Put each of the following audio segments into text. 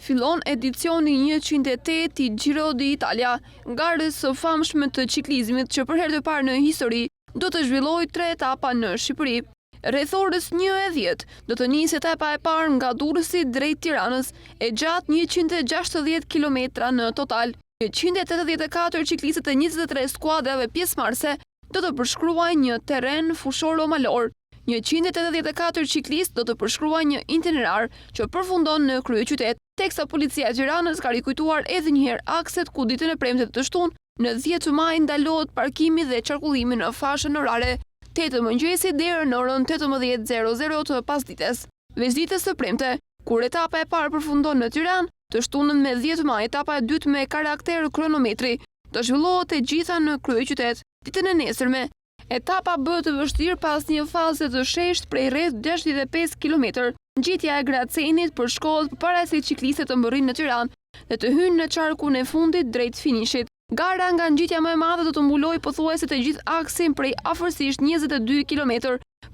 Fillon edicioni 108 i Giro d'Italia, garës së famshme të ciklizmit që për herë të parë në histori do të zhvillojë 3 etapa në Shqipëri. Rreth orës 1:10 do të nisë etapa e parë nga Durrësi drejt Tiranës, e gjatë 160 kilometra në total. 184 ciklistët e 23 skuadrave pjesëmarrëse do të përshkruajnë një terren fushoro-malor. 184 ciklistë do të përshkruajnë një itinerar që përfundon në kryeqytet, teksa policia e Tiranës ka rikujtuar edhe një herë akset ku ditën e premte të shtunë në 10 maj ndalohet parkimi dhe qarkullimi në fashën orare 8 mëngjesit deri në orën 18:00 të pasdites. Veçditës së premte, kur etapa e parë përfundon në Tiranë, të shtunën me 10 maj etapa e dytë me karakter kronometri do zhvillohet e gjitha në kryeqytet. Ditën e nesërme, etapa bëhet e vështirë pas një faze të sheshtë prej rreth 65 km. Ngjitja e Gracenit përshkohet përpara se ciklistët të mbërrinë në Tiranë dhe të hyjnë në qarkun e fundit drejt finishit. Gara nga ngjitja më e madhe do të mbulojë pothuajse të gjithë aksin prej afërsisht 22 km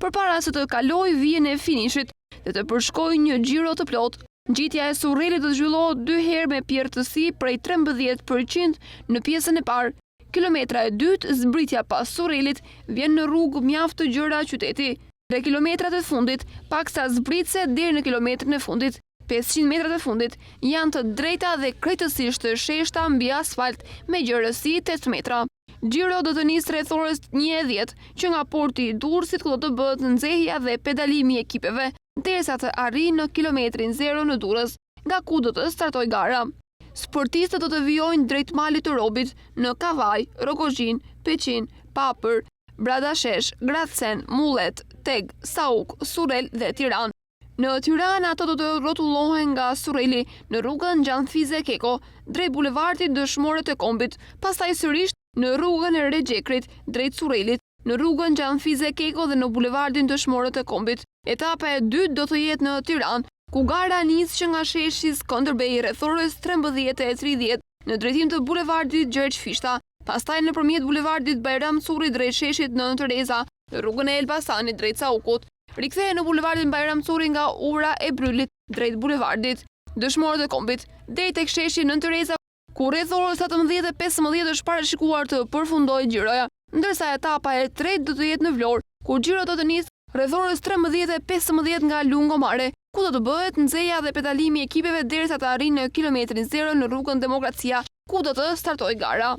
përpara se të kalojë vijen e finishit dhe të përshkojë një xhiro të plotë. Ngjitja e Surrelit do të zhvillohet 2 herë me pjertësi prej 13% në pjesën e parë. Kilometra e dytë, zbritja pas Surrelit, vjen në rrugë mjaft të gjëra qyteti. Dhe kilometrat e fundit, paksa zbritse deri në kilometrin e fundit. 500 metrat e fundit janë të drejta dhe krejtësisht të sheshta mbi asfalt me gjërësi 8 metra. Gjiro do të nisë rreth orës 1:10 që nga porti i Durrësit ku do të bëhet nxehja dhe pedalimi i ekipeve, derisa të arrijë në kilometrin 0 në Durrës, nga ku do të startojë gara. Sportistët do të vijojnë drejt malit të Robit në Kavaj, Rogozhin, Peqin, Papër, Bradashesh, Gracen, Mullet, Teg, Sauk, Surrel dhe Tiranë. Në Tiranë ato do të rrotullohen nga Surreli në rrugën Gjanfize Keko, drejt bulevardit Dëshmorët të Kombit, pastaj sërish në rrugën e Rexhekrit drejt Surrelit, në rrugën Gjanfize Keko dhe në bulevardin Dëshmorët të Kombit. Etapa e dytë do të jetë në Tiranë, ku gara nis që nga sheshi Skënderbej rreth orës 13:30 në drejtim të bulevardit Gjergj Fishta, pastaj nëpërmjet bulevardit Bajram Curri drejt sheshit Nën Tereza, në rrugën e Elbasanit drejt Saukut, rikthehet në bulevardin Bajram Curri nga ura e Brylit drejt bulevardit Dëshmorët e Kombit deri tek sheshi Nën Tereza, ku rreth orës 17:15 është parashikuar të përfundojë xhiroja, ndërsa etapa e tretë do të jetë në Vlorë, ku xhiro do të nisë rreth orës 13:15 nga Lungomare, ku do të bëhet nxehja dhe pedalimi i ekipeve derisa të arrijnë në kilometrin 0 në rrugën Demokracia, ku do të startojë gara.